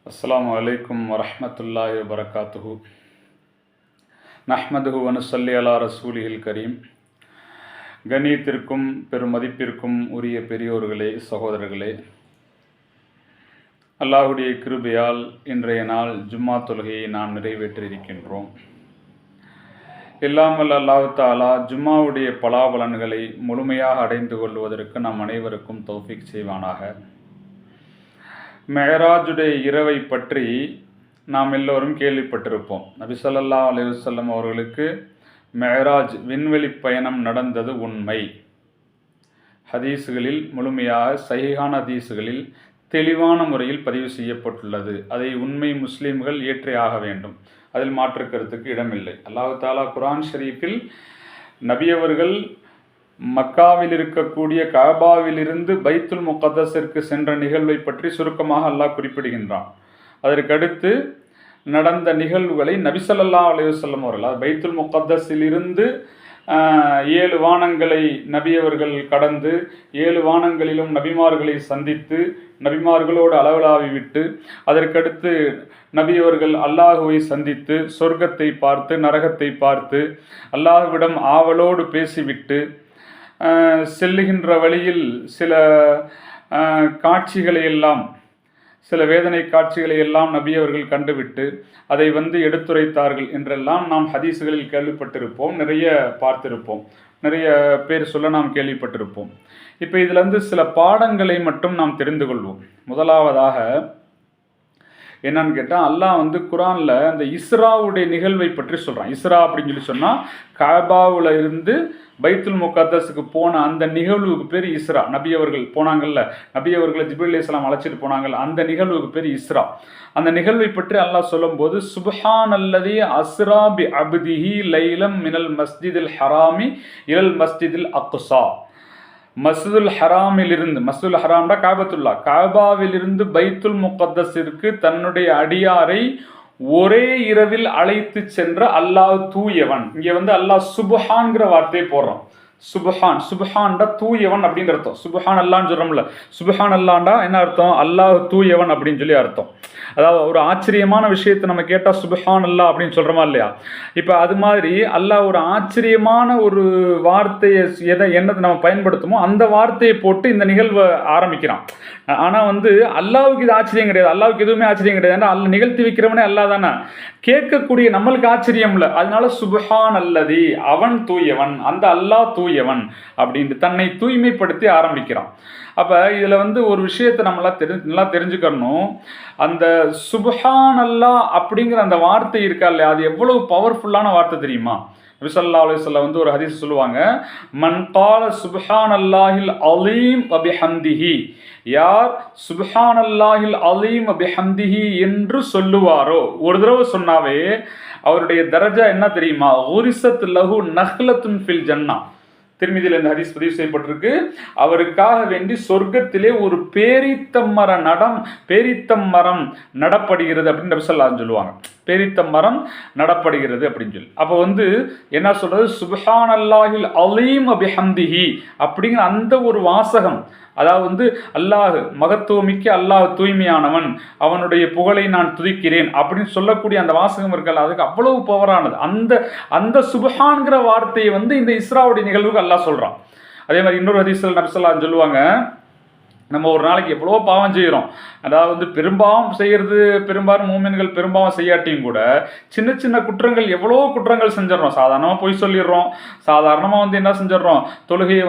அஸ்ஸலாமு அலைக்கும் வரஹ்மத்துல்லாஹி வபரகாத்துஹு. நஹ்மதுஹு வ நுஸல்லி அலா ரசூலிஹில் கரீம். கண்ணியத்திற்கும் பெருமதிப்பிற்கும் உரிய பெரியோர்களே, சகோதரர்களே, அல்லாஹுடைய கிருபையால் இன்றைய நாள் ஜும்மா தொழுகையை நாம் நிறைவேற்றியிருக்கின்றோம். எல்லாம் வல்ல அல்லாஹ் தஆலா ஜும்மாவுடைய பலாபலன்களை முழுமையாக அடைந்து கொள்வதற்கு நம் அனைவருக்கும் தௌஃபீக் செய்வானாக. மெஹராஜுடைய இரவை பற்றி நாம் எல்லோரும் கேள்விப்பட்டிருப்போம். நபி ஸல்லல்லாஹு அலைஹி வஸல்லம் அவர்களுக்கு மெஹராஜ் விண்வெளி பயணம் நடந்தது உண்மை. ஹதீஸுகளில் முழுமையாக சஹீஹான ஹதீஸுகளில் தெளிவான முறையில் பதிவு செய்யப்பட்டுள்ளது. அதை உண்மை முஸ்லீம்கள் ஏற்றே ஆக வேண்டும். அதில் மாற்று கருத்துக்கு இடமில்லை. அல்லாஹ் தஆலா குர்ஆன் ஷரீஃபில் நபி அவர்கள் மக்காவில் இருக்கக்கூடிய கஅபாவிலிருந்து பைத்துல் முகத்தஸிற்கு சென்ற நிகழ்வை பற்றி சுருக்கமாக அல்லாஹ் குறிப்பிடுகின்றான். அதற்கடுத்து நடந்த நிகழ்வுகளை நபி ஸல்லல்லாஹு அலைஹி வஸல்லம் அவர்கள் பைத்துல் முகத்தஸிலிருந்து 7 வானங்களை நபி அவர்கள் கடந்து 7 வானங்களிலும் நபிமார்களை சந்தித்து நபிமார்களோடு அளவலாவி விட்டு அதற்கடுத்து நபி அவர்கள் அல்லாஹுவை சந்தித்து சொர்க்கத்தை பார்த்து நரகத்தை பார்த்து அல்லாஹ்விடம் ஆவலோடு பேசிவிட்டு செல்லுகின்ற வழியில் சில காட்சிகளை எல்லாம், சில வேதனை காட்சிகளை எல்லாம் நபி அவர்கள் கண்டுவிட்டு அதை எடுத்துரைத்தார்கள் என்றெல்லாம் நாம் ஹதீஸுகளில் கேள்விப்பட்டிருப்போம், நிறைய பார்த்திருப்போம், நிறைய பேர் சொல்ல நாம் கேள்விப்பட்டிருப்போம். இப்போ இதில் சில பாடங்களை மட்டும் நாம் தெரிந்து கொள்வோம். முதலாவதாக என்னன்னு கேட்டால், அல்லாஹ் குர்ஆனில் அந்த இஸ்ராவுடைய நிகழ்வை பற்றி சொல்கிறான். இஸ்ரா அப்படின்னு சொல்லி சொன்னால் கஅபாவில் இருந்து பைத்துல் முகத்தஸுக்கு போன அந்த நிகழ்வுக்கு பேர் இஸ்ரா. நபி அவர்கள் போனாங்கல்ல, நபி அவர்களை ஜிப்ரீல் அலைஹிஸ்ஸலாம் அழைச்சிட்டு போனாங்கல்ல, அந்த நிகழ்வுக்கு பேர் இஸ்ரா. அந்த நிகழ்வை பற்றி அல்லாஹ் சொல்லும்போது, சுப்ஹானல்லதி அஸ்ரா பி அப்திஹி லைலம் மினல் மஸ்ஜிதில் ஹராமி இலல் மஸ்ஜிதில் அக்ஸா. மஸ்ஜிதுல் ஹராமிலிருந்து, மஸ்ஜிதுல் ஹராம்டா காபத்துல்லா, காபாவிலிருந்து பைத்துல் முகத்தஸிற்கு தன்னுடைய அடியாரை ஒரே இரவில் அழைத்து சென்ற அல்லாஹ் தூயவன். இங்கே அல்லாஹ் சுப்ஹான்கிற வார்த்தையை போடுறோம். சுப்ஹான்டா தூயவன் அப்படின்னு அர்த்தம். சுப்ஹான் அல்லான்னு சொல்றோம்ல, சுப்ஹான் அல்லாண்டா என்ன அர்த்தம்? அல்லாஹ் தூயவன் அப்படின்னு சொல்லி அர்த்தம். அதாவது ஒரு ஆச்சரியமான விஷயத்தை நம்ம கேட்டால் சுப்ஹான் அல்லாஹ் அப்படின்னு சொல்கிறோமா இல்லையா? இப்போ அது மாதிரி அல்லாஹ் ஒரு ஆச்சரியமான ஒரு வார்த்தையை என்னதை நம்ம பயன்படுத்துமோ அந்த வார்த்தையை போட்டு இந்த நிகழ்வை ஆரம்பிக்கிறான். ஆனால் அல்லாஹ்வுக்கு இது ஆச்சரியம் கிடையாது, அல்லாஹ்வுக்கு எதுவுமே ஆச்சரியம் கிடையாது. ஏன்னா அல்ல நிகழ்த்தி வைக்கிறவனே அல்லாஹ் தானே. கேட்கக்கூடிய நம்மளுக்கு ஆச்சரியம் இல்லை. அதனால சுப்ஹான் அல்லதி, அவன் தூயவன், அந்த அல்லாஹ் தூயவன் அப்படின்ட்டு தன்னை தூய்மைப்படுத்தி ஆரம்பிக்கிறான். அப்போ இதில் ஒரு விஷயத்தை நல்லா தெரிஞ்சுக்கணும். அந்த சுப்ஹான் அல்லாஹ் அப்படிங்கிற அந்த வார்த்தை இருக்கா இல்லையா, அது எவ்வளவு பவர்ஃபுல்லான வார்த்தை தெரியுமா? நபி ஸல்லல்லாஹு அலைஹி வஸல்லம் ஒரு ஹதீஸ் சொல்லுவாங்க, மன் கால சுப்ஹான் அல்லாஹில் அலீம் வ பிஹம்திஹி, யார் சுப்ஹான் அல்லாஹில் அலீம் வ பிஹம்திஹி என்று சொல்லுவாரோ, ஒரு தடவை சொன்னாவே அவருடைய தரஜா என்ன தெரியுமா? உரிசத் லஹு நஹ்லத்துன் ஃபில் ஜன்னா. திருமதியில் இந்த ஹதீஸ் பதிவு செய்யப்பட்டிருக்கு. அவருக்காக வேண்டி சொர்க்கத்திலே ஒரு பேரித்தம் மரம் நடப்படுகிறது அப்படின்னு நபி ஸல்லல்லாஹு சொல்லுவாங்க. பேரித்தம் மரம் நடப்படுகிறது அப்படின்னு சொல்லி. அப்போ என்ன சொல்றது? சுப்ஹான் அல்லாஹில் அலீம் பிஹம்திஹி அப்படிங்கிற அந்த ஒரு வாசகம், அதாவது அல்லாஹ் மகத்துவமிக்க, அல்லாஹ் தூய்மையானவன், அவனுடைய புகழை நான் துதிக்கிறேன் அப்படின்னு சொல்லக்கூடிய அந்த வாசகம் இருக்கல, அதுக்கு அவ்வளவு பவரானது. அந்த சுப்ஹான்கிற வார்த்தையை இந்த இஸ்ராவுடைய நிகழ்வுக்கு அல்லாஹ் சொல்றான். அதே மாதிரி இன்னொரு ஹதீஸ்ல நபி ஸல்லல்லாஹு அலைஹி சொல்லுவாங்க, நம்ம ஒரு நாளைக்கு எவ்வளோ பாவம் செய்கிறோம். அதாவது பெரும்பாலும் மூமின்கள் பெரும்பாவம் செய்யாட்டியும் கூட சின்ன சின்ன குற்றங்கள், எவ்வளோ குற்றங்கள் செஞ்சிடறோம். சாதாரணமாக பொய் சொல்லிடுறோம், சாதாரணமாக என்ன செஞ்சிடறோம், தொழுகையை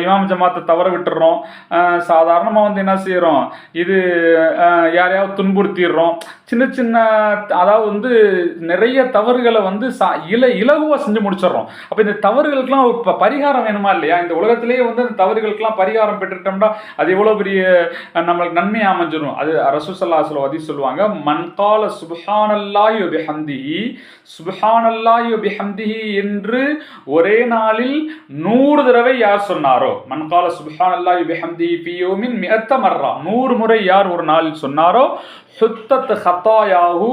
இமாம் ஜமாத்தை தவற விட்டுடுறோம், சாதாரணமாக என்ன செய்கிறோம், இது யாரையாவது துன்புறுத்திடுறோம். சின்ன சின்ன அதாவது நிறைய தவறுகளை இலகுவாக செஞ்சு முடிச்சிடறோம். அப்போ இந்த தவறுகளுக்கெல்லாம் ஒரு பரிகாரம் வேணுமா இல்லையா? இந்த உலகத்திலேயே அந்த தவறுகளுக்கெல்லாம் பரிகாரம் பெற்றுட்டோம்னா அது எவ்வளவு பெரிய நம்மளுக்கு நன்மை அமைஞ்சிடும். அது ரசூல் ஸல்லல்லாஹு அலைஹி வஸல்லம் சொல்லுவாங்க, மன் கால சுப்ஹானல்லாஹி வ பிஹம்திஹி, சுப்ஹானல்லாஹி வ பிஹம்திஹி என்று ஒரே நாளில் 100 தடவை யார் சொன்னாரோ, மன் கால சுப்ஹானல்லாஹி வ பிஹம்திஹி ஃபீ யௌமின் 100 மர்ரா, 100 முறை யார் ஒரு நாளில் சொன்னாரோ, ஹுத்தத் ஹத்தாயாஹு,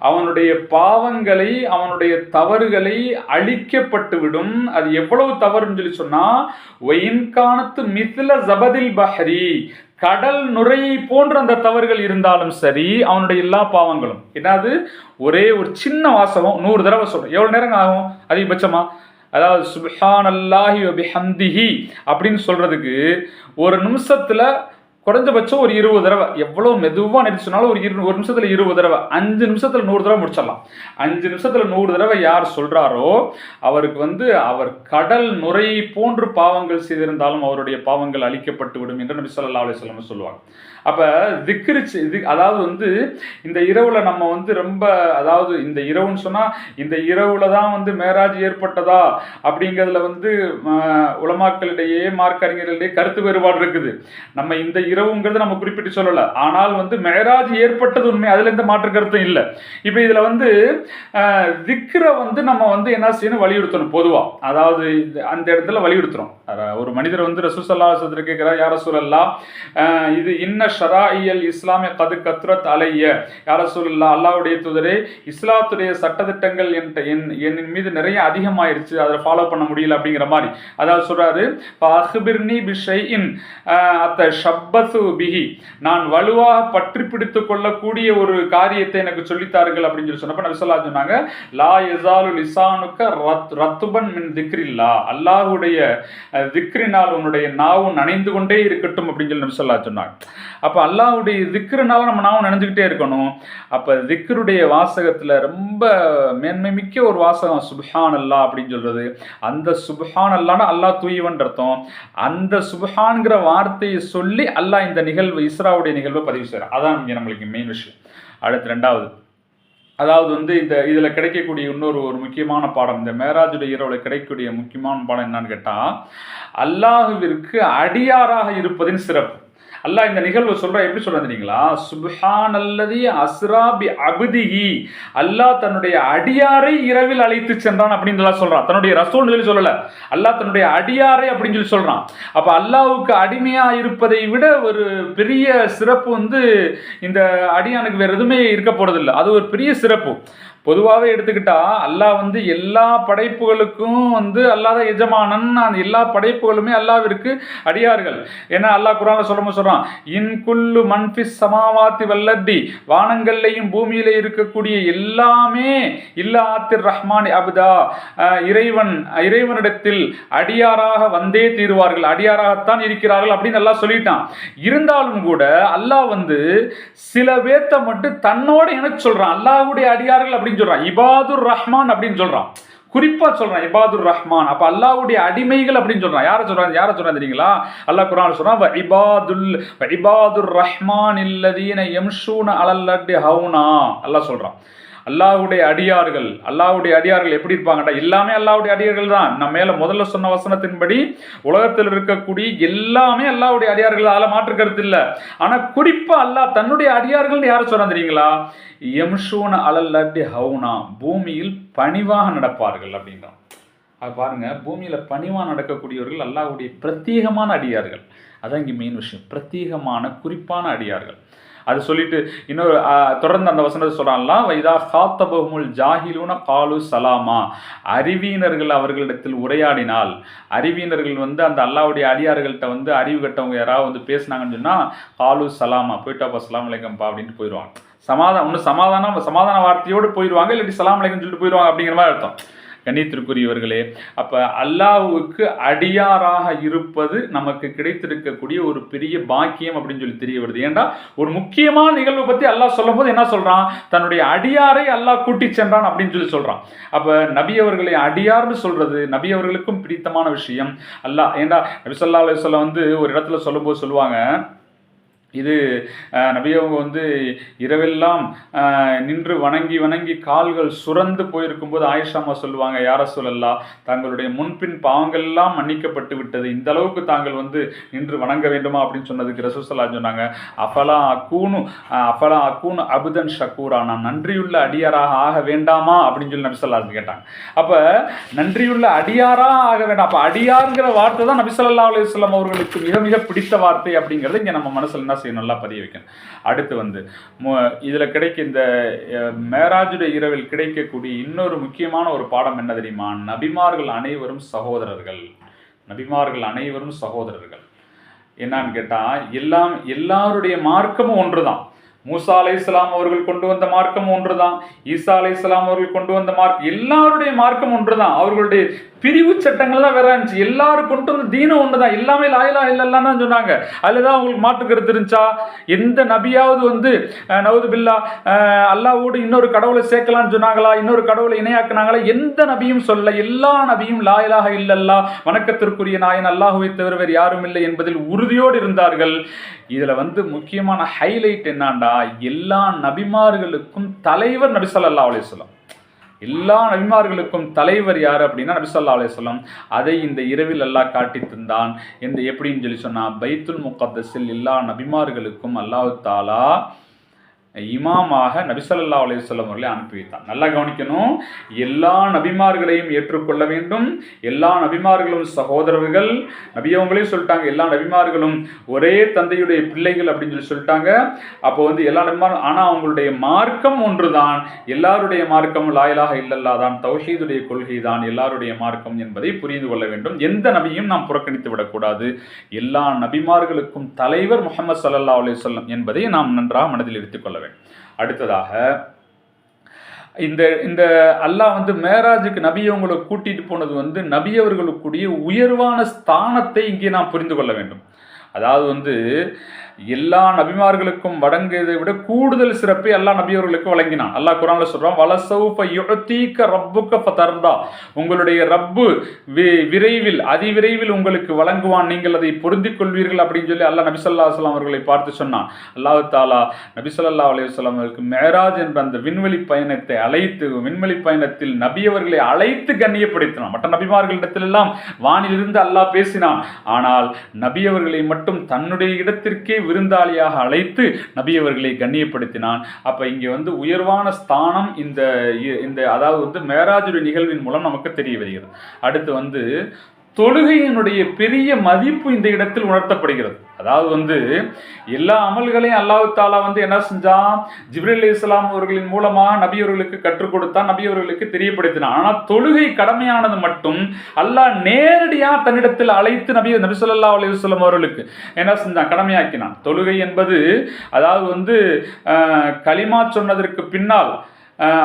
அவனுடைய பாவங்களை, அவனுடைய தவறுகளை அழிக்கப்பட்டுவிடும். அது எவ்வளவு தவறுன்னு சொல்லி சொன்னா, ஒயின்கானத்து மித்ல ஜபதில் பஹ்ரி, கடல் நுரையை போன்ற அந்த தவறுகள் இருந்தாலும் சரி, அவனுடைய எல்லா பாவங்களும் என்னது, ஒரே ஒரு சின்ன வாசகம் 100 தடவை சொல்றோம். எவ்வளவு நேரம் ஆகும் அதிகபட்சமா? அதாவது சுப்ஹானல்லாஹி வ பிஹம்திஹி அப்படின்னு சொல்றதுக்கு ஒரு நிமிஷத்துல குறைஞ்சபட்சம் ஒரு 20 தடவை, எவ்வளோ மெதுவாக நிறுத்தி சொன்னாலும் ஒரு நிமிஷத்தில் 20 தடவை, 5 நிமிஷத்தில் 100 தடவை முடிச்சிடலாம். 5 நிமிஷத்தில் 100 தடவை யார் சொல்கிறாரோ அவருக்கு அவர் கடல் நுரையை போன்று பாவங்கள் செய்திருந்தாலும் அவருடைய பாவங்கள் அழிக்கப்பட்டு விடும் என்று நபி ஸல்லல்லாஹு அலைஹி வஸல்லம் சொல்லுவாங்க. அப்போ திக்ரு அதாவது இந்த இரவில் நம்ம ரொம்ப, அதாவது இந்த இரவுன்னு சொன்னால் இந்த இரவில் தான் மேராஜ் ஏற்பட்டதா அப்படிங்கிறதுல உலமாக்களிடையே மார்க்க அறிஞர்களிடையே கருத்து வேறுபாடு இருக்குது. நம்ம இந்த இரவுங்கிறது நம்ம குறிப்பிட்டு சொல்லலை, ஆனால் மேராஜ் ஏற்பட்டது உண்மை, அதில் எந்த மாற்று கருத்தும் இல்லை. இப்போ இதில் திக்ரை நம்ம என்ன செய்யணும், வலியுறுத்தணும். பொதுவாக அதாவது அந்த இடத்துல வலியுறுத்துறோம். ஒரு மனிதர் ரசூல் ஸல்லல்லாஹு அலைஹி வஸல்லம் கேட்கிறார், யா ரசூலல்லாஹ், இது இன்ன ஷராஇயல் இஸ்லாமிய கது கத்ரத் அலைய, யா ரசூலல்லாஹ், அல்லாஹ்வுடைய தூதரே, இஸ்லாத்துடைய சட்டத்திட்டங்கள் என் மீது நிறைய அதிகமாயிருச்சு, அதை ஃபாலோ பண்ண முடியல அப்படிங்கிற மாதிரி. அதாவது சொல்றாரு, ஃபஅக்பிர்னி பிஷைஇன் அத்தஷப்பது பிஹி, நான் வலுவாக பற்றி பிடித்து கொள்ளக்கூடிய ஒரு காரியத்தை எனக்கு சொல்லித்தார்கள் அப்படின்னு சொல்லி சொன்னப்ப நபி ஸல்லல்லாஹு அலைஹி வஸல்லம் சொன்னாங்க, லா யஸாலு லிசானுக ரத்பன் மின் திக்ரில்லாஹ், அல்லாஹ்வுடைய திக்ரினால் உன்னுடைய நாவு நனைந்து கொண்டே இருக்கட்டும் அப்படின்னு சொல்லி நபி ஸல்லல்லாஹு அலைஹி வஸல்லம் சொன்னாங்க. அப்போ அல்லாஹ்வுடைய திக்ருனால நம்ம நாவும் நினைஞ்சுக்கிட்டே இருக்கணும். அப்போ திக்ருடைய வாசகத்தில் ரொம்ப மேன்மை மிக்க ஒரு வாசகம் சுப்ஹான் அல்லாஹ் அப்படின்னு சொல்றது. அந்த சுப்ஹான் அல்லாஹ்னா அல்லாஹ் தூயவன் அர்த்தம். அந்த சுப்ஹான்கிற வார்த்தையை சொல்லி அல்லாஹ் இந்த நிகழ்வு, இஸ்ராவுடைய நிகழ்வை பதிவு செய்கிறார். அதான் இங்கே நம்மளுக்கு மெயின் விஷயம். அடுத்து ரெண்டாவது, அதாவது இதில் கிடைக்கக்கூடிய இன்னொரு முக்கியமான பாடம், இந்த மேராஜுடைய இரவில் கிடைக்கக்கூடிய முக்கியமான பாடம் என்னன்னு கேட்டால், அல்லாஹுவிற்கு அடியாராக இருப்பதின் சிறப்பு. அல்லாஹ் இந்த நிகழ்வு சொல்ற, எப்படி சொல்றது தெரியுங்களா? சுப்ஹானல்லதி அஸ்ரா பி அப்திஹி, அல்லாஹ் தன்னுடைய அடியாரை இரவில் அழைத்து சென்றான் அப்படின்னு சொல்றான். தன்னுடைய ரசூல்னு சொல்லி சொல்லல, அல்லாஹ் தன்னுடைய அடியாரை அப்படின்னு சொல்லி சொல்றான். அப்ப அல்லாஹ்வுக்கு அடிமையா இருப்பதை விட ஒரு பெரிய சிறப்பு இந்த அடியானுக்கு வேற எதுவுமே இருக்க போறதில்லை. அது ஒரு பெரிய சிறப்பு. பொதுவாகவே எடுத்துக்கிட்டா அல்லாஹ் எல்லா படைப்புகளுக்கும் அல்லாஹ் தான் எஜமானன். அந்த எல்லா படைப்புகளுமே அல்லாஹ்விற்கு அடியார்கள். ஏன்னா அல்லாஹ் குர்ஆன்ல சொல்றான், இன் குல்லு மன்ஃபிஸ் சமாவாத்தி வல்லர்தி, வானங்கள்லையும் பூமியிலே இருக்கக்கூடிய எல்லாமே இல்லா ஆத்திர் ரஹ்மான் அப்தா, இறைவனிடத்தில் அடியாராக வந்தே தீருவார்கள், அடியாராகத்தான் இருக்கிறார்கள் அப்படின்னு அல்லாஹ் சொல்லிட்டான். இருந்தாலும் கூட அல்லாஹ் சில பேர்த்த மட்டும் தன்னோட இணைச்சு சொல்றான், அல்லாஹ்வுடைய அடியார்கள் அப்படின்னு சொல்றான், இபாதுர் ரஹ்மான் அப்படின்னு சொல்றான், குறிப்பா சொல்றான் இபாதுர் ரஹ்மான். அப்ப அல்லாஹ்வுடைய அடிமைகள் அப்படின்னு சொல்றான். யார சொல்றான் தெரியுங்களா? அல்லாஹ் குர்ஆன்ல சொல்றான், இபாதுர் ரஹ்மான் இல்லதீன யம்ஷூன அலல் அர்தி ஹௌனா. அல்லாஹ் சொல்றான் அல்லாஹ்வுடைய அடியார்கள் எப்படி இருப்பாங்கடா? எல்லாமே அல்லாஹ்வுடைய அடியார்கள் தான். நம்ம மேல முதல்ல சொன்ன வசனத்தின்படி உலகத்தில் இருக்கக்கூடிய எல்லாமே அல்லாஹ்வுடைய அடியார்கள், அதில் மாற்று கருத்து இல்லை. ஆனா குறிப்பா அல்லாஹ் தன்னுடைய அடியார்கள் யார சொல்றான் தெரியுங்களா? யம்ஷூன அலல் அர்தி ஹௌனா, பூமியில் பணிவாக நடப்பார்கள் அப்படின்றான். அது பாருங்க, பூமியில பணிவாக நடக்கக்கூடியவர்கள் அல்லாஹ்வுடைய பிரத்யேகமான அடியார்கள். அதான் இங்கே மெயின் விஷயம், பிரத்யேகமான குறிப்பான அடியார்கள். அது சொல்லிட்டு இன்னொரு தொடர்ந்து அந்த வசனத்தை சொல்றான்லாம், வைதா ஹாத்தபஹுமுல் ஜாஹிலூன காலு சலாமா, அறிவியினர்கள் அவர்களிடத்தில் உரையாடினால், அறிவியினர்கள் அந்த அல்லாஹ்வுடைய அடியார்கள்ட்ட அறிவு கட்டவங்க யாராவது பேசினாங்கன்னு சொன்னா காலு சலாமா, போயிட்டாப்பா சலாம் அலைக்கம்பா அப்படின்ட்டு போயிடுவாங்க. சமாதான வார்த்தையோடு போயிடுவாங்க, இல்லாட்டி சலாம் அலைக்கம்னு சொல்லிட்டு போயிடுவாங்க அப்படிங்கிற மாதிரி அர்த்தம். கண்ணியத்திற்குரியவர்களே, அப்ப அல்லாஹ்வுக்கு அடியாராக இருப்பது நமக்கு கிடைத்திருக்கக்கூடிய ஒரு பெரிய பாக்கியம் அப்படின்னு சொல்லி தெரிய வருது. ஏன்டா ஒரு முக்கியமான நிகழ்வு பத்தி அல்லாஹ் சொல்லும் போது என்ன சொல்றான்? தன்னுடைய அடியாரை அல்லாஹ் கூட்டி சென்றான் அப்படின்னு சொல்லி சொல்றான். அப்ப நபி அவர்களை அடியார்னு சொல்றது நபி அவர்களுக்கும் பிடித்தமான விஷயம். அல்லாஹ் ஏண்டா நபி ஸல்லல்லாஹு அலைஹி வஸல்லம் ஒரு இடத்துல சொல்லும்போது சொல்லுவாங்க, இது நபி அவங்க இரவெல்லாம் நின்று வணங்கி கால்கள் சுரந்து போயிருக்கும்போது ஆயிஷா அம்மா சொல்லுவாங்க, யா ரசூலல்லாஹ், தங்களுடைய முன்பின் பாவங்கள் எல்லாம் மன்னிக்கப்பட்டு விட்டது, இந்த அளவுக்கு தாங்கள் நின்று வணங்க வேண்டுமா அப்படின்னு சொன்னதுக்கு ரசூல் ஸல்லல்லாஹு அலைஹி வஸல்லம் சொன்னாங்க, அஃபலா அகூனு அபுதன் ஷக்கூரா, நான் நன்றியுள்ள அடியாராக ஆக வேண்டாமா அப்படின்னு சொல்லி நபி ஸல்லல்லாஹு அலைஹி வஸல்லம் கேட்டாங்க. அப்ப நன்றியுள்ள அடியாராக ஆக வேண்டாம். அப்ப அடியார்ங்கிற வார்த்தை தான் நபி ஸல்லல்லாஹு அலைஹி வஸல்லம் அவர்களுக்கு மிக மிக பிடித்த வார்த்தை அப்படிங்கிறது இங்க நம்ம மனசுல என்ன நல்லா பதிய வைக்கணும். அடுத்து இதுல கிடைக்க இந்த மேராஜுடைய இரவில் கிடைக்கக்கூடிய இன்னொரு முக்கியமான ஒரு பாடம் என்ன தெரியுமா? நபிமார்கள் அனைவரும் சகோதரர்கள். என்னான்னு கேட்டால் எல்லாருடைய மார்க்கமும் ஒன்று தான். மூசா அலைஹிஸ்ஸலாம் அவர்கள் கொண்டு வந்த மார்க்கம் ஒன்று தான். ஈசா அலைஹிஸ்ஸலாம் அவர்கள் கொண்டு வந்த எல்லாருடைய மார்க்கம் ஒன்று தான். அவர்களுடைய பிரிவு சட்டங்கள் தான் வேற இருந்துச்சு. எல்லாரும் கொண்டு வந்த தீனம் ஒன்று தான். எல்லாமே லா இலாஹ இல்லல்லாஹ் தான் சொன்னாங்க. அதில் தான் அவங்களுக்கு மாற்று கருத்து இருந்துச்சா? எந்த நபியாவது நவுது பில்லா அல்லாஹ்வோடு இன்னொரு கடவுளை சேர்க்கலாம்னு சொன்னாங்களா? இன்னொரு கடவுளை இணையாக்குனாங்களா? எந்த நபியும் சொல்ல. எல்லா நபியும் லா இலாஹ இல்லல்லாஹ், வணக்கத்திற்குரிய நாயன் அல்லாஹ்வை தவிர வேறு யாரும் இல்லை என்பதில் உறுதியோடு இருந்தார்கள். இதில் முக்கியமான ஹைலைட் என்னாண்டா, எல்லா நபிமார்களுக்கும் தலைவர் நபி ஸல்லல்லாஹு அலைஹி வஸல்லம். எல்லா நபிமார்களுக்கும் தலைவர் யார் அப்படின்னா நபி ஸல்லல்லாஹு அலைஹி வஸல்லம். அதை இந்த இரவில் அல்லாஹ் காட்டி தந்தான். எப்படின்னு சொல்லி சொன்னா, பைத்துல் முகத்தஸில் எல்லா நபிமார்களுக்கும் அல்லாஹ் தஆலா இமாமாக நபி ஸல்லல்லாஹு அலைஹி வஸல்லம் அவர்களை அனுப்பி வைத்தான். நல்லா கவனிக்கணும். எல்லா நபிமார்களையும் ஏற்றுக்கொள்ள வேண்டும். எல்லா நபிமார்களும் சகோதரர்கள். நபி அவங்களே சொல்லிட்டாங்க, எல்லா நபிமார்களும் ஒரே தந்தையுடைய பிள்ளைகள் அப்படின்னு சொல்லிட்டாங்க. அப்போ எல்லா நபிமாரும், ஆனால் அவங்களுடைய மார்க்கம் ஒன்று தான். எல்லாருடைய மார்க்கம் லா இலாஹ இல்லல்லாஹ் தான், தௌஹீதுடைய கொள்கை தான் எல்லாருடைய மார்க்கம் என்பதை புரிந்து கொள்ள வேண்டும். எந்த நபியும் நாம் புறக்கணித்து விடக்கூடாது. எல்லா நபிமார்களுக்கும் தலைவர் முஹம்மது ஸல்லல்லாஹு அலைஹி வஸல்லம் என்பதை நாம் நன்றாக மனதில் எடுத்துக்கொள்ள வேண்டும். அடுத்ததாக இந்த அல்லாஹ் மேராஜுக்கு நபியவங்களை கூட்டிட்டு போனது நபியவர்களுக்குரிய உயர்வான ஸ்தானத்தை இங்கே நாம் புரிந்து கொள்ள வேண்டும். அதாவது எல்லா நபிமார்களுக்கும் வழங்கியதை விட கூடுதல் சிறப்பை அல்லாஹ் நபியவர்களுக்கு வழங்கினான். அல்லாஹ் குர்ஆன்ல சொல்றான், வலசௌஃப யுஅதீக ரப்புக ஃபதர்தா, உங்களுடைய ரப்பு விரைவில் அதிவிரைவில் உங்களுக்கு வழங்குவான், நீங்கள் அதை பொருந்திக் கொள்வீர்கள் அப்படின்னு சொல்லி அல்லாஹ் நபி ஸல்லல்லாஹு அலைஹி வஸல்லம் அவர்களை பார்த்து சொன்னான். அல்லாஹ் தஆலா நபி ஸல்லல்லாஹு அலைஹி வஸல்லம் அவர்களுக்கு மேராஜ் என்ற அந்த விண்வெளி பயணத்தை விண்வெளி பயணத்தில் நபியவர்களை அழைத்து கண்ணியப்படுத்தினான். மற்ற நபிமார்களிடத்திலெல்லாம் வானிலிருந்து அல்லாஹ் பேசினான். ஆனால் நபியவர்களை மட்டும் தன்னுடைய இடத்திற்கே விருந்தாளியாக அழைத்து நபியவர்களை கண்ணியப்படுத்தினான். அப்ப இங்க உயர்வான ஸ்தானம் இந்த அதாவது மேராஜுடைய நிகழ்வின் மூலம் நமக்கு தெரிய வருகிறது. அடுத்து தொழுகையினுடைய பெரிய மதிப்பு இந்த இடத்தில் உணர்த்தப்படுகிறது. அதாவது எல்லா அமல்களையும் அல்லாஹ் தஆலா என்ன செஞ்சான், ஜிப்ரீல் அலைஹிஸ்ஸலாம் அவர்களின் மூலமாக நபியவர்களுக்கு கற்றுக் கொடுத்தான், நபியவர்களுக்கு தெரியப்படுத்தினான். ஆனால் தொழுகை கடமையானது மட்டும் அல்லாஹ் நேரடியாக தன்னிடத்தில் அழைத்து நபி ஸல்லல்லாஹு அலைஹி வஸல்லம் அவர்களுக்கு என்ன செஞ்சான், கடமையாக்கினான். தொழுகை என்பது அதாவது கலிமா சொன்னதற்கு பின்னால்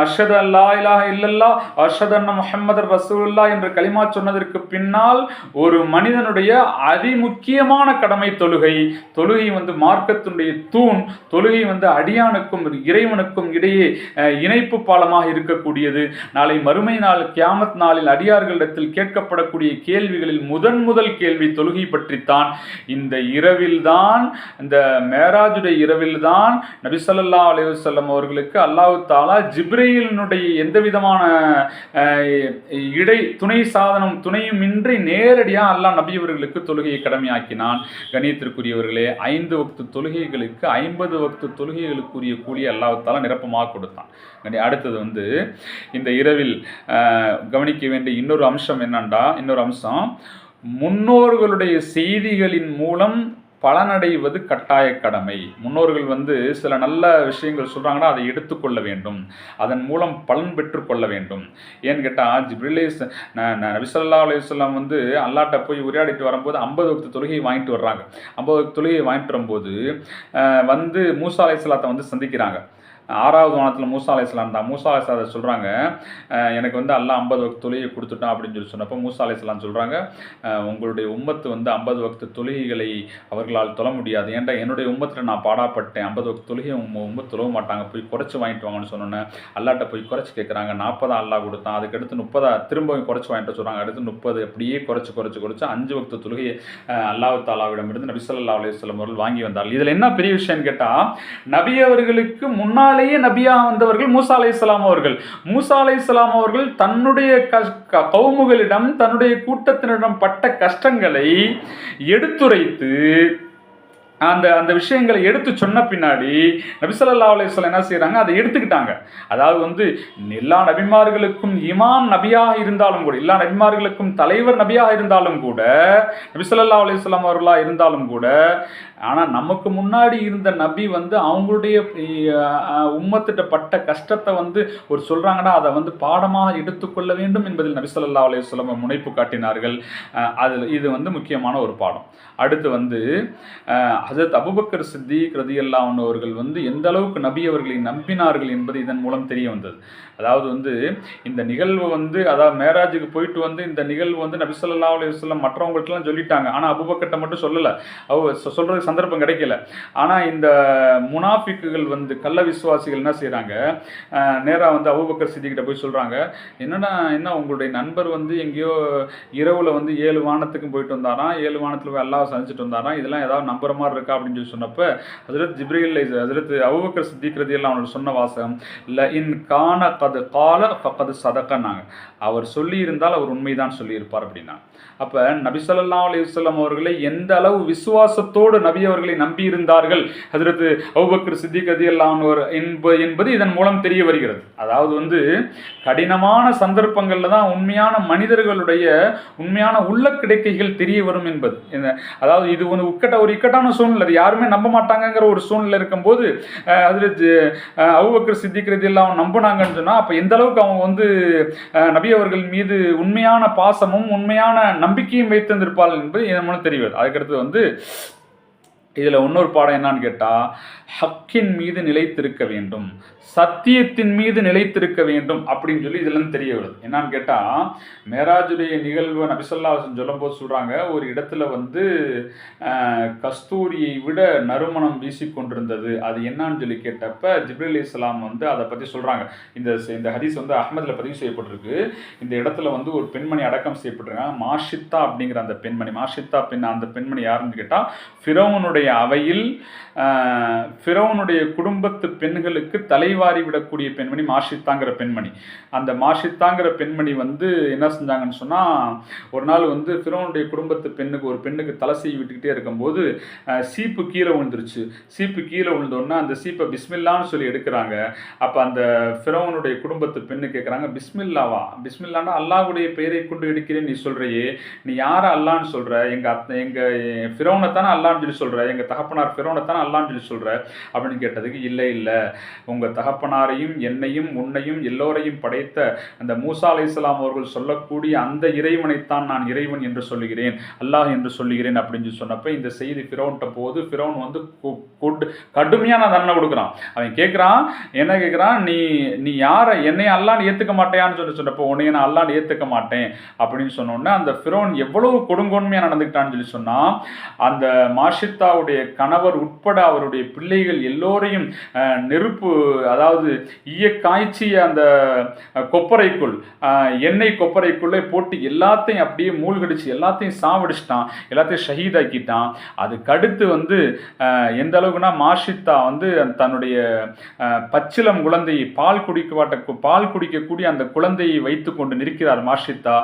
அஷ்ஹது அல்லா இலாஹ இல்லல்லாஹ் அஷ்ஹது அன்ன முஹம்மதர் ரசூலுல்லாஹ் என்ற கலிமா சொன்னதற்கு பின்னால் ஒரு மனிதனுடைய அதிமுக்கியமான கடமை தொழுகை. தொழுகை மார்க்கத்தினுடைய தூண். தொழுகை அடியானுக்கும் இறைவனுக்கும் இடையே இணைப்பு பாலமாக இருக்கக்கூடியது. நாளை மறுமை நாள் கியாமத் நாளில் அடியார்களிடத்தில் கேட்கப்படக்கூடிய கேள்விகளில் முதல் கேள்வி தொழுகை பற்றித்தான். இந்த இரவில்தான், இந்த மேராஜுடைய இரவில்தான் நபி ஸல்லல்லாஹு அலைஹி வஸல்லம் அவர்களுக்கு அல்லாஹ் தஆலா ஜிப்ரீலினுடைய எந்த விதமான துணை சாதனம் துணையும் இன்றி நேரடியாக அல்லாஹ் நபியவர்களுக்கு தொழுகையை கடமையாக்கினான். கண்ணியத்திற்குரியவர்களே, 5 வக்து தொழுகைகளுக்கு 50 வக்து தொழுகைகளுக்குரிய கூலி அல்லாஹ் தஆலா நிரப்பமாக கொடுத்தான். அடுத்தது இந்த இரவில் கவனிக்க வேண்டிய இன்னொரு அம்சம் என்னண்டா, முன்னோர்களுடைய செய்திகளின் மூலம் பலனடைவது கட்டாய கடமை. முன்னோர்கள் சில நல்ல விஷயங்கள் சொல்கிறாங்கன்னா அதை எடுத்துக்கொள்ள வேண்டும், அதன் மூலம் பலன் பெற்றுக்கொள்ள வேண்டும். ஏன்னு கேட்டால், ஜிப்ரீல் நபி ஸல்லல்லாஹு அலைஹி வஸல்லம் அல்லாஹ்ட்ட போய் உரையாடிட்டு வரும்போது 50 வக்து தொழுகையை வாங்கிட்டு வர்றாங்க. 50 வக்து தொழுகையை வாங்கிட்டு வரும்போது மூசா அலைஹிஸ்ஸலாத்தை சந்திக்கிறாங்க. 6வது வானத்தில் மூசா அலைஹிஸ்ஸலாம் தான். மூசா அலைஹிஸ்ஸலாம் சொல்கிறாங்க, எனக்கு அல்லாஹ் 50 வக்து தொழுகையை கொடுத்துட்டான் அப்படின்னு சொல்லி சொன்னப்போ மூசா அலைஹிஸ்ஸலாம் சொல்கிறாங்க, உங்களுடைய உம்மத்து 50 வக்து தொழுகைகளை அவர்களால் தொழ முடியாது. ஏன்டா என்னுடைய உம்மத்தில் நான் பாடாப்பட்டேன், 50 வக்து தொழுகை உம்மத்து தொழ மாட்டாங்க, போய் குறைச்சி வாங்கிட்டு வாங்கன்னு சொன்னோன்னே அல்லாஹ்ட்ட போய் குறைச்சி கேட்குறாங்க. 40 அல்லாஹ் கொடுத்தான். அதுக்கடுத்து 30 திரும்பவும் குறைச்சி வாங்கிட்டு சொல்கிறாங்க. அடுத்து 30 அப்படியே குறைச்சி 5 வக்து தொழுகையை அல்லாஹ் தஆலாவிடமிருந்து நபி ஸல்லல்லாஹு அலைஹி வஸல்லம் அவர்கள் வாங்கி வந்தார்கள். இதில் என்ன பெரிய விஷயம்னு கேட்டால், நபி அவர்களுக்கு முன்னால் நபியாக வந்தவர்கள் மூசா அலைஹிஸ்ஸலாம் அவர்கள். மூசா அலைஹிஸ்ஸலாம் அவர்கள் தன்னுடைய கௌமுகளிடம் தன்னுடைய கூட்டத்தினரிடம் பட்ட கஷ்டங்களை எடுத்துரைத்து அந்த விஷயங்களை எடுத்து சொன்ன பின்னாடி நபி ஸல்லல்லாஹு அலைஹி வஸல்லம் என்ன செய்கிறாங்க, அதை எடுத்துக்கிட்டாங்க. அதாவது எல்லா நபிமார்களுக்கும் இமாம் நபியாக இருந்தாலும் கூட, எல்லா நபிமார்களுக்கும் தலைவர் நபியாக இருந்தாலும் கூட, நபி ஸல்லல்லாஹு அலைஹி வஸல்லம் அவர்களாக இருந்தாலும் கூட, ஆனால் நமக்கு முன்னாடி இருந்த நபி வந்து அவங்களுடைய உம்மத்திட்ட பட்ட கஷ்டத்தை வந்து ஒரு சொல்கிறாங்கன்னா அதை வந்து பாடமாக எடுத்துக்கொள்ள வேண்டும் என்பதில் நபி ஸல்லல்லாஹு அலைஹி வஸல்லம் முனைப்பு காட்டினார்கள். அதில் இது வந்து முக்கியமான ஒரு பாடம். அடுத்து வந்து ஹஸரத் அபூபக்கர் சித்திக் ரலியல்லாஹு அன்ஹு அவர்கள் வந்து எந்த அளவுக்கு நபி அவர்களை நம்பினார்கள் என்பது இதன் மூலம் தெரிய வந்தது. அதாவது வந்து இந்த நிகழ்வு வந்து அதாவது மேராஜுக்கு போயிட்டு வந்து இந்த நிகழ்வு வந்து நபி ஸல்லல்லாஹு அலைஹி வஸல்லம் மற்றவங்களுக்கெல்லாம் சொல்லிட்டாங்க. ஆனால் அபூபக்கர்ட்ட மட்டும் சொல்லலை, சொல்கிறதுக்கு சந்தர்ப்பம் கிடைக்கல. ஆனால் இந்த முனாஃபிக்குகள் வந்து கள்ள விசுவாசிகள் என்ன செய்கிறாங்க, நேராக வந்து அபூபக்கர் சித்திக்கிட்ட போய் சொல்கிறாங்க, என்ன உங்களுடைய நண்பர் வந்து எங்கேயோ இரவில் வந்து 7 வானத்துக்கும் போயிட்டு வந்தாராம், 7 வானத்தில் போய் அல்லாஹ் சந்திச்சுட்டு வந்தாராம், இதெல்லாம் ஏதாவது நம்புற மாதிரி இருக்கா அப்படின்னு சொல்லி சொன்னப்போ ஹஜ்ரத் ஜிப்ரீல் ஹஜ்ரத் அபூபக்கர் சித்திக் ரலியல்லாஹு அன்ஹு சொன்ன வாசகம் ல இன் கான கது கால ஃபகது சதகன்னாங்க. அவர் சொல்லியிருந்தால் அவர் உண்மைதான் சொல்லியிருப்பார் அப்படின்னா. அப்போ நபி ஸல்லல்லாஹு அலைஹி வஸல்லம் அவர்களை எந்த அளவு விசுவாசத்தோடு நபி அவர்களை நம்பியிருந்தார்கள் ஹஜ்ரத் அபூபக்கர் சித்திக் ரலியல்லாஹு அன்ஹு என்பது இதன் மூலம் தெரிய வருகிறது. அதாவது வந்து கடினமான சந்தர்ப்பங்களில் தான் உண்மையான மனிதர்களுடைய உண்மையான உள்ள கிடைக்கைகள் தெரிய வரும் என்பது. அதாவது இது ஒரு இக்கட்டான சூழ்நிலை, அது யாருமே நம்ப மாட்டாங்கிற ஒரு சூழ்நிலை இருக்கும்போது ஹஜ்ரத் அபூபக்கர் சித்திக் ரலியல்லாஹு அன்ஹு நம்பினாங்கன்னு சொன்னால் அப்போ எந்த அளவுக்கு அவங்க வந்து நபி அவர்கள் மீது உண்மையான பாசமும் உண்மையான நம்பிக்கையும் வைத்திருந்திருப்பார்கள் என்பது இதன் மூலம் தெரிவது. அதுக்கடுத்து வந்து இதில் இன்னொரு பாடம் என்னன்னு கேட்டால், ஹக்கின் மீது நிலைத்திருக்க வேண்டும், சத்தியத்தின் மீது நிலைத்திருக்க வேண்டும் அப்படின்னு சொல்லி இதெல்லாம் தெரிய வருது. என்னான்னு கேட்டால், மேராஜுடைய நிகழ்வு நபி ஸல்லல்லாஹு அலைஹி வஸல்லம் சொல்லும்போது சொல்கிறாங்க, ஒரு இடத்துல வந்து கஸ்தூரியை விட நறுமணம் வீசிக்கொண்டிருந்தது, அது என்னான்னு சொல்லி கேட்டப்ப ஜிப்ரீல் அலைஹிஸ்ஸலாம் வந்து அதை பற்றி சொல்கிறாங்க. இந்த ஹதீஸ் வந்து அஹ்மதில் பதிவு செய்யப்பட்டிருக்கு. இந்த இடத்துல வந்து ஒரு பெண்மணி அடக்கம் செய்யப்பட்டிருக்காங்க, மாஷித்தா அப்படிங்கிற அந்த பெண்மணி. மாஷித்தா அந்த பெண்மணி யாருன்னு கேட்டால், ஃபிரௌனுடைய அவையில் ஃபிரௌனுடைய குடும்பத்து பெண்களுக்கு தலைவாரி விடக்கூடிய பெண்மணி மாஷித்தாங்கிற பெண்மணி. அந்த மாஷித்தாங்கிற பெண்மணி வந்து என்ன செஞ்சாங்கன்னு சொன்னால், ஒரு நாள் வந்து ஃபிரௌனுடைய குடும்பத்து ஒரு பெண்ணுக்கு தலை சீவி விட்டுக்கிட்டே இருக்கும்போது சீப்பு கீழே விழுந்துருச்சு. சீப்பு கீழே விழுந்தோன்னா அந்த சீப்பை பிஸ்மில்லான்னு சொல்லி எடுக்கிறாங்க. அப்போ அந்த ஃபிரௌனுடைய குடும்பத்து பெண்ணு கேட்குறாங்க, பிஸ்மில்லாவா? பிஸ்மில்லான்னா அல்லாஹ்வுடைய பெயரை கொண்டு எடுக்கிறேன் நீ சொல்கிறையே, நீ யாரை அல்லான்னு சொல்கிற? எங்கள் ஃபிரௌனை தானே அல்லான்னு சொல்லி சொல்கிற, எங்கள் தகப்பனார் ஃபிரௌனை தானே அல்லான்னு சொல்லி சொல்கிற அப்படின்னு கேட்டதுக்கு, இல்லை உங்கள் தகப்பனாரையும் என்னையும் உன்னையும் எல்லோரையும் படைத்த அந்த மூசா அலைஹிஸ்ஸலாம் அவர்கள் சொல்லக்கூடிய அந்த இறைவனைத்தான் நான் இறைவன் என்று சொல்லுகிறேன், அல்லாஹ் என்று சொல்லுகிறேன் அப்படின்னு சொன்னப்போ இந்த செய்தி ஃபிரௌன்ட்ட போது ஃபிரௌன் வந்து கடுமையான தண்டனை கொடுக்குறான். அவன் கேட்குறான், என்ன கேட்குறான், நீ யாரை என்னைய அல்லான்னு ஏற்றுக்க மாட்டேயான்னு சொன்னப்போ உன்னைய நான் அல்லான்னு ஏற்றுக்க மாட்டேன் அப்படின்னு சொன்னோன்னே அந்த ஃபிரௌன் எவ்வளவு கொடுங்கொன்மையாக நடந்துக்கிட்டான்னு சொல்லி சொன்னால், அந்த மாஷித்தாவுடைய கணவர் உட்பட அவருடைய பிள்ளைகள் எல்லோரையும் நெருப்பு அதாவது காய்ச்சிய அந்த கொப்பரைக்குள் எண்ணெய் கொப்பரைக்குள்ளே போட்டு எல்லாத்தையும் அப்படியே மூழ்கடிச்சு எல்லாத்தையும் சாவடிச்சிட்டான், எல்லாத்தையும் ஷஹீதாக்கிட்டான். அதுக்கடுத்து வந்து எந்த அளவுக்குன்னா மாஷித்தா வந்து தன்னுடைய பச்சிலம் குழந்தையை பால் குடிக்கக்கூடிய அந்த குழந்தையை வைத்து கொண்டு நிற்கிறார் மாஷித்தா.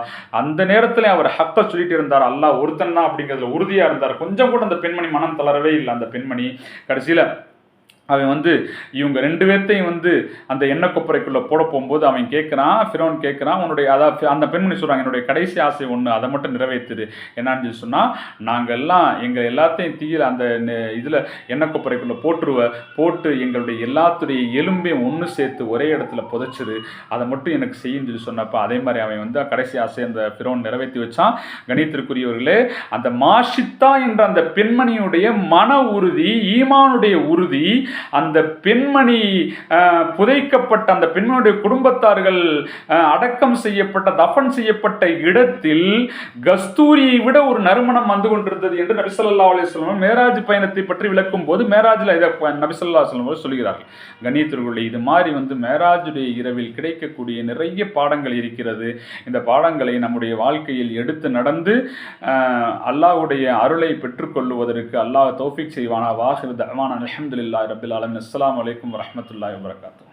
அந்த நேரத்தில் அவர் ஹக்க சொல்லிட்டு இருந்தார், அல்லாஹ் ஒருத்தன் தான் அப்படிங்கிறதுல உறுதியாக இருந்தார். கொஞ்சம் கூட அந்த பெண்மணி மனம் தளரவே இல்லை. அந்த பெண்மணி கடைசியில் அவன் வந்து இவங்க 2 பேர்த்தையும் வந்து அந்த எண்ணெய் கொப்பரைக்குள்ளே போட போகும்போது அவன் கேட்குறான், ஃபிரௌன் கேட்குறான், உன்னுடைய அதாவது அந்த பெண்மணி சொல்கிறாங்க, என்னுடைய கடைசி ஆசை ஒன்று, அதை மட்டும் நிறைவேற்றுது. என்னான்னு சொல்லி சொன்னால், நாங்கள் எல்லாம் எங்கள் எல்லாத்தையும் தீயில் அந்த இதில் எண்ணெய் கொப்பரைக்குள்ளே போட்டு எங்களுடைய எல்லாத்துடைய எலும்பையும் ஒன்று சேர்த்து ஒரே இடத்துல புதைச்சிரு, அதை மட்டும் எனக்கு செய்யுன்னு சொல்லி சொன்னப்போ அதே மாதிரி அவன் வந்து கடைசி ஆசை அந்த ஃபிரௌன் நிறைவேற்றி வச்சான். கணித்திற்குரியவர்களே, அந்த மாஷித்தா என்ற அந்த பெண்மணியுடைய மன உறுதி, ஈமானுடைய உறுதி, அந்த பெண்மணி புதைக்கப்பட்ட அந்த பெண்மணியுடைய குடும்பத்தார்கள் அடக்கம் செய்யப்பட்ட தஃபன் செய்யப்பட்ட இடத்தில் கஸ்தூரியை விட ஒரு நறுமணம் வந்து கொண்டிருந்தது என்று நபி ஸல்லல்லாஹு அலைஹி வஸல்லம் மேராஜ் பயணத்தை பற்றி விளக்கும் போது மேராஜில் இதை நபி ஸல்லல்லாஹு அலைஹி வஸல்லம் சொல்கிறார்கள். கண்ணியத்திற்குரிய இது மாதிரி வந்து மேராஜுடைய இரவில் கிடைக்கக்கூடிய நிறைய பாடங்கள் இருக்கிறது. இந்த பாடங்களை நம்முடைய வாழ்க்கையில் எடுத்து நடந்து அல்லாஹ்வுடைய அருளை பெற்றுக்கொள்வதற்கு அல்லாஹ் தௌஃபீக் செய்வானா. வாஹிரு தஅவானா அல்ஹம்துலில்லாஹி ரப்பில் ஆலமீன். அஸ்ஸலாமு அலைக்கும் வரஹ்மத்துல்லாஹி வபரகாத்துஹு.